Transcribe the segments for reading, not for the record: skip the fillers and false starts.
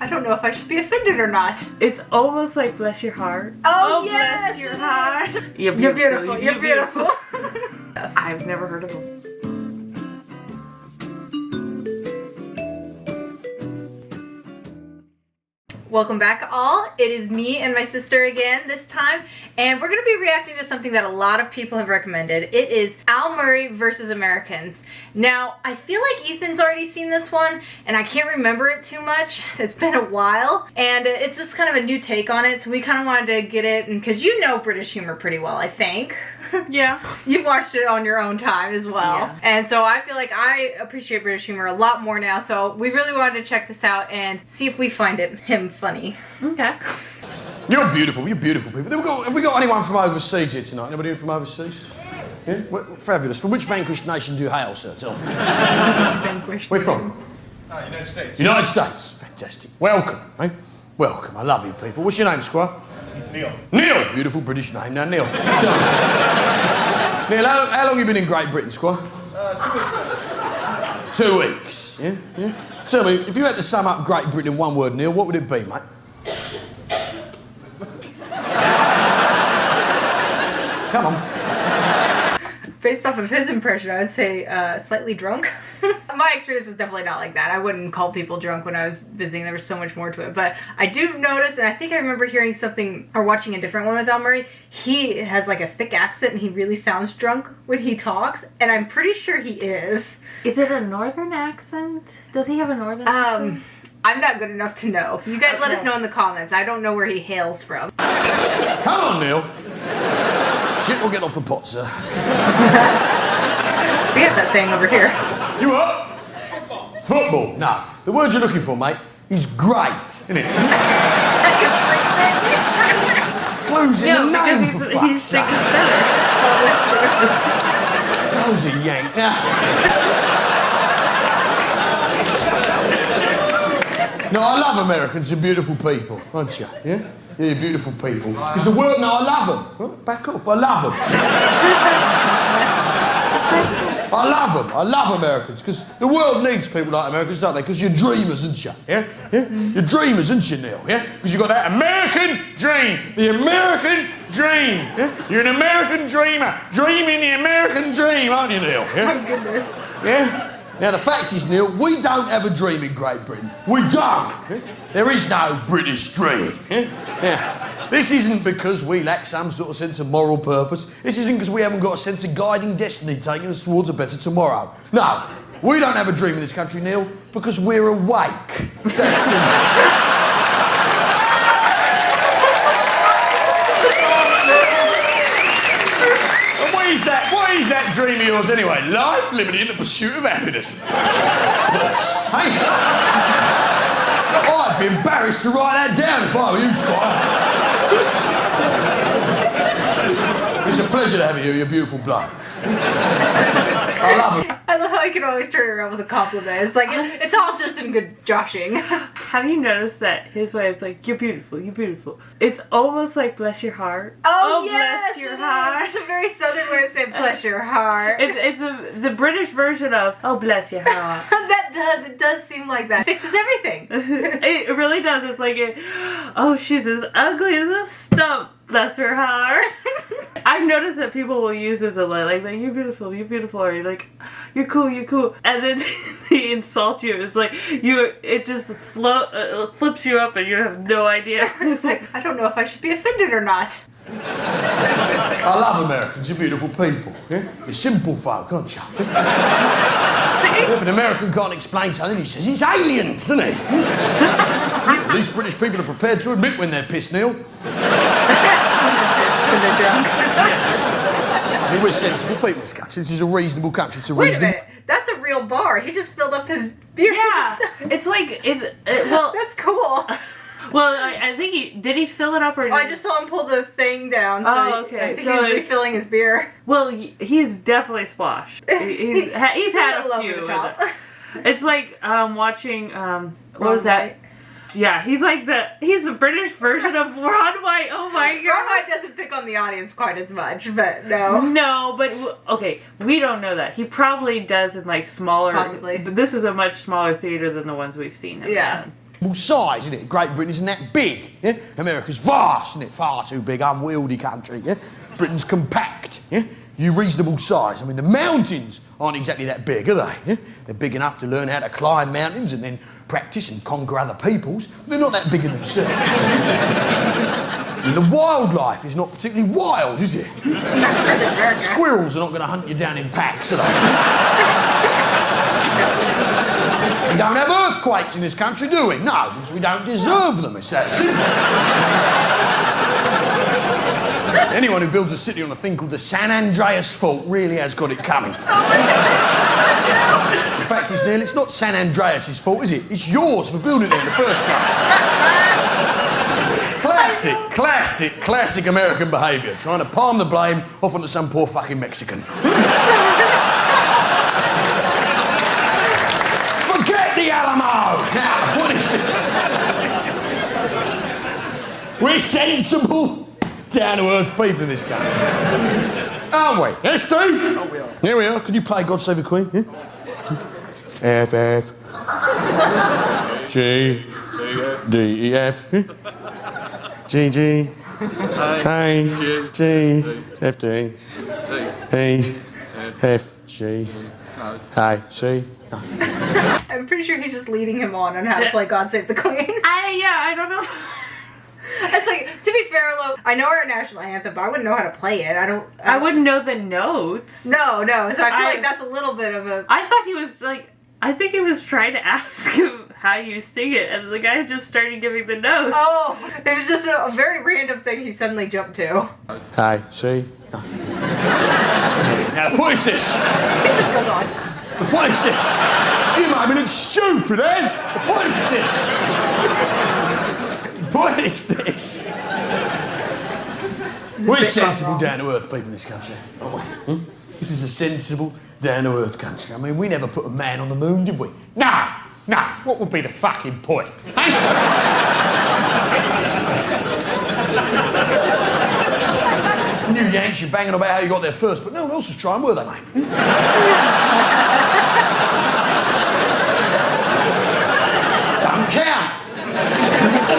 I don't know if I should be offended or not. It's almost like bless your heart. Oh, yes, bless your heart. You're beautiful. You're beautiful. I've never heard of them. Welcome back, all. It is me and my sister again this time, and we're going to be reacting to something that a lot of people have recommended. It is Al Murry versus Americans. Now, I feel like Ethan's already seen this one, and I can't remember it too much. It's been a while, and it's just kind of a new take on it, so we kind of wanted to get it, because you know British humor pretty well, I think. Yeah. You've watched it on your own time as well. Yeah. And so I feel like I appreciate British humor a lot more now, so we really wanted to check this out and see if we find him funny. Okay. You're beautiful people. Have we got anyone from overseas here tonight? Anybody from overseas? Yeah? Fabulous. From which vanquished nation do you hail, sir? Tell me. Vanquished. Where from? United States. United States. Fantastic. Welcome, eh? Welcome. I love you people. What's your name, Squire? Neil. Neil! Beautiful British name. Now, Neil, tell me. Neil, how long have you been in Great Britain, Squire? 2 weeks. 2 weeks, yeah? Yeah? Tell me, if you had to sum up Great Britain in one word, Neil, what would it be, mate? Come on. Based off of his impression, I would say slightly drunk. My experience was definitely not like that. I wouldn't call people drunk when I was visiting. There was so much more to it. But I do notice, and I think I remember hearing something, or watching a different one with Al Murry, he has like a thick accent and he really sounds drunk when he talks. And I'm pretty sure he is. Is it a northern accent? Does he have a northern accent? I'm not good enough to know. You guys let us know in the comments. I don't know where he hails from. Come on, Neil. Shit will get off the pot, sir. We have that saying over here. You what? Football. No. The word you're looking for, mate, is great, isn't it? Clues in the name, for fuck's sake. Dozy yank. No, I love Americans. You're beautiful people, aren't you? Yeah? Yeah, you're beautiful people. Because the world, no, I love them. Well, back off, I love them. I love them. I love Americans. Because the world needs people like Americans, don't they? Because you're dreamers, aren't you? Yeah? Yeah? You're dreamers, aren't you, Neil? Yeah? Because you've got that American dream. The American dream. Yeah? You're an American dreamer. Dreaming the American dream, aren't you, Neil? Yeah? My goodness. Yeah? Now, the fact is, Neil, we don't have a dream in Great Britain. We don't. There is no British dream. Now, this isn't because we lack some sort of sense of moral purpose. This isn't because we haven't got a sense of guiding destiny taking us towards a better tomorrow. No, we don't have a dream in this country, Neil, because we're awake. It's that simple. What is that dream of yours anyway? Life, liberty, and the pursuit of happiness. Hey, I'd be embarrassed to write that down if I were you, Squire. It's a pleasure to have you, you beautiful bloke. I love it. I love how I can always turn it around with a compliment. It's like, it's all just in good joshing. Have you noticed that his way is like, you're beautiful, you're beautiful. It's almost like bless your heart. Oh yes, bless your heart. It's a very southern way of saying bless your heart. It's the British version of, oh, bless your heart. It does seem like that. It fixes everything. It really does. It's like, oh, she's as ugly as a stump. Bless her heart. I've noticed that people will use this a lot, like you're beautiful, or you're like, you're cool, and then they insult you. It's like it just flips you up, and you have no idea. It's like, I don't know if I should be offended or not. I love Americans. You're beautiful people. Yeah? You're simple folk, aren't you? If an American can't explain something, he says it's aliens, doesn't he? At least British people are prepared to admit when they're pissed, Neil. When they're drunk. I mean, we're sensible people in this country. This is a reasonable country. It's a Wait a reasonable... minute. That's a real bar. He just filled up his beer. Yeah, it's like well. That's cool. Well, I think did he fill it up or? I just saw him pull the thing down. So okay. I think he was refilling his beer. Well, he's definitely sloshed. He's had a few. Over the top. It's like watching what was that? White. Yeah, he's the British version of Ron White. Oh my god. Ron White doesn't pick on the audience quite as much, but no. No, but okay, we don't know that. He probably does in like smaller. Possibly. But this is a much smaller theater than the ones we've seen. Yeah. Size, isn't it? Great Britain isn't that big. Yeah? America's vast, isn't it? Far too big, unwieldy country. Yeah? Britain's compact. Yeah? You reasonable size. I mean, the mountains aren't exactly that big, are they? Yeah? They're big enough to learn how to climb mountains and then practice and conquer other peoples. They're not that big in themselves. I mean, the wildlife is not particularly wild, is it? Squirrels are not going to hunt you down in packs, are they? We don't have earthquakes in this country, do we? No, because we don't deserve them. It's that simple. Anyone who builds a city on a thing called the San Andreas Fault really has got it coming. The fact is, Neil, it's not San Andreas' fault, is it? It's yours for building it there in the first place. Classic American behaviour, trying to palm the blame off onto some poor fucking Mexican. Forget the Alamo! Now, what is this? We're sensible, down-to-earth people in this country. Aren't we? Yes, Steve? Oh, we are. Here we are. Could you play God Save the Queen? Yeah? F, F. G. D, E, F. G, G. A, G. F, D. E, F, G. A, C. I'm pretty sure he's just leading him on how to play God Save the Queen. I don't know. It's like, to be fair, though, I know our national anthem, but I wouldn't know how to play it. I wouldn't know the notes. No. So I feel like that's a little bit of a... I thought he was like... I think he was trying to ask him how you sing it, and the guy just started giving the notes. Oh, it was just a very random thing he suddenly jumped to. A, C. Now, what is this? It just goes on. What is this? You might be stupid, eh? What is this? What is this? We're sensible, down-to-earth people in this country, aren't we? Hmm? This is a sensible, down-to-earth country. I mean, we never put a man on the moon, did we? No. What would be the fucking point? Hey? You Yanks, you're banging about how you got there first, but no one else was trying, were they, mate? Don't count.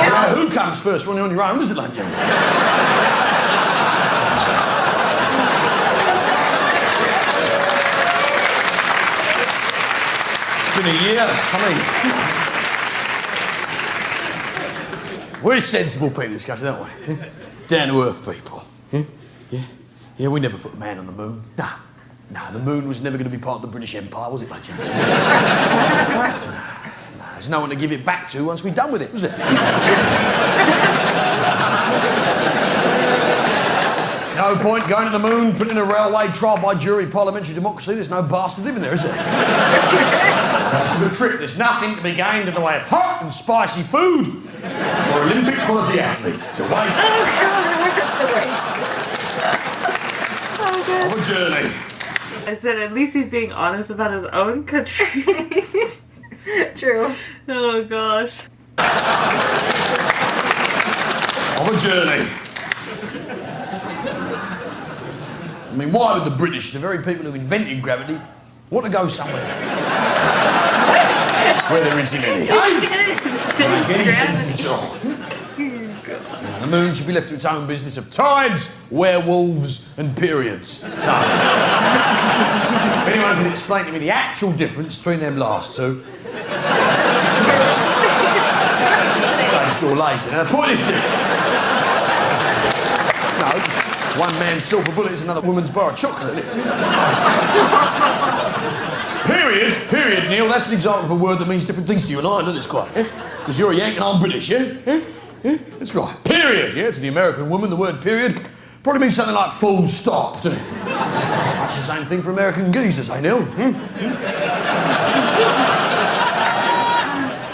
So who comes first when you're on your own, is it, like, Jimmy? It's been a year. I mean, we're sensible people in this country, don't we? Down-to-earth people. Yeah, we never put a man on the moon. No, the moon was never going to be part of the British Empire, was it, mate? No, there's no one to give it back to once we're done with it, was it? There's no point going to the moon, putting a railway, trial by jury, parliamentary democracy. There's no bastard living there, is there? That's the trick. There's nothing to be gained in the way of hot and spicy food or Olympic quality athletes. It's a waste. Oh, God, it's a waste. Of a journey. I said at least he's being honest about his own country. True. Oh gosh. Of a journey. I mean, why would the British, the very people who invented gravity, want to go somewhere where there isn't any? Make any sense at all. The moon should be left to its own business of tides, werewolves, and periods. No. If anyone can explain to me the actual difference between them last two. Stage door later. Now, the point is this. No, just one man's silver bullet is another woman's bar of chocolate. Period, Neil. That's an example of a word that means different things to you and I, doesn't it, Squire? Because you're a Yank and I'm British, yeah? Yeah, that's right. Period, yeah? To the American woman, the word period probably means something like full stop, doesn't it? That's the same thing for American geezers, eh, Neil?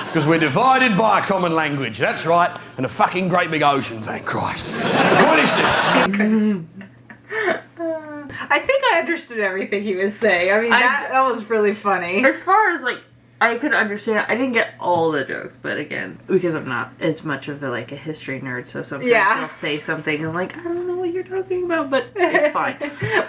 Because we're divided by a common language, that's right, and a fucking great big ocean, thank Christ. What is this? I think I understood everything he was saying. I mean, that was really funny. As far as like I could understand. I didn't get all the jokes, but again, because I'm not as much of a history nerd, so sometimes I'll say something and I'm like, I don't know what you're talking about, but it's fine. We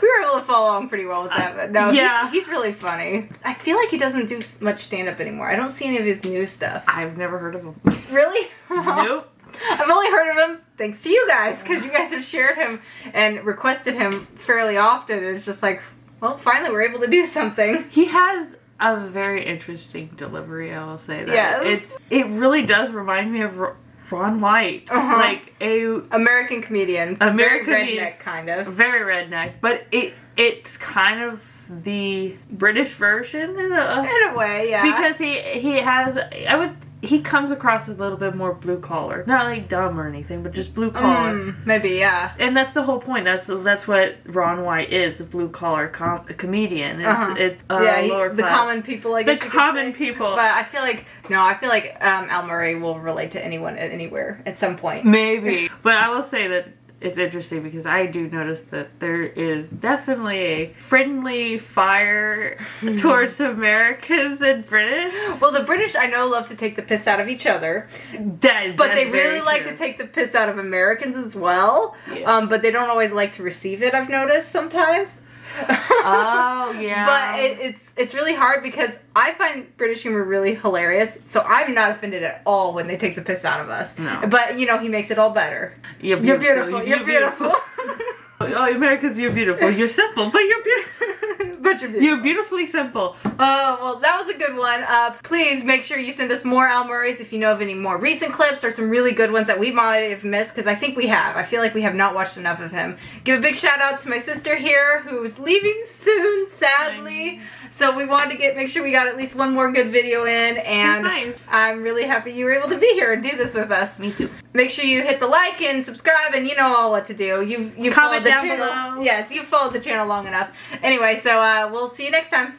were able to follow along pretty well with that, but no, he's really funny. I feel like he doesn't do much stand-up anymore. I don't see any of his new stuff. I've never heard of him. Really? Nope. I've only heard of him thanks to you guys, because you guys have shared him and requested him fairly often. It's just like, well, finally we're able to do something. He has a very interesting delivery, I will say that. Yes. It really does remind me of Ron White. Like a American comedian. Very redneck, kind of. Very redneck. But it's kind of the British version in a way, yeah. Because he has, he comes across a little bit more blue collar. Not like dumb or anything, but just blue collar. Maybe, yeah. And that's the whole point. That's what Ron White is, a blue collar comedian. It's lower class. The common people, I guess. The common people. But I feel like Al Murray will relate to anyone anywhere at some point. Maybe. But I will say that it's interesting because I do notice that there is definitely a friendly fire towards Americans and British. Well, the British, I know, love to take the piss out of each other. But they really like to take the piss out of Americans as well. Yeah. But they don't always like to receive it, I've noticed sometimes. Oh, yeah. But it's really hard because I find British humor really hilarious, so I'm not offended at all when they take the piss out of us. No. But, he makes it all better. You're beautiful. You're beautiful. Oh, Americans, you're beautiful. You're simple, but you're beautiful. But you're beautiful. You're beautifully simple. Oh, well, that was a good one. Please make sure you send us more Al Murrays if you know of any more recent clips or some really good ones that we might have missed, because I think we have. I feel like we have not watched enough of him. Give a big shout out to my sister here, who's leaving soon, sadly. So we wanted to make sure we got at least one more good video in, and nice. I'm really happy you were able to be here and do this with us. Me too. Make sure you hit the like and subscribe, and you know all what to do. You've followed the channel. Yes, you've followed the channel long enough. Anyway, so we'll see you next time.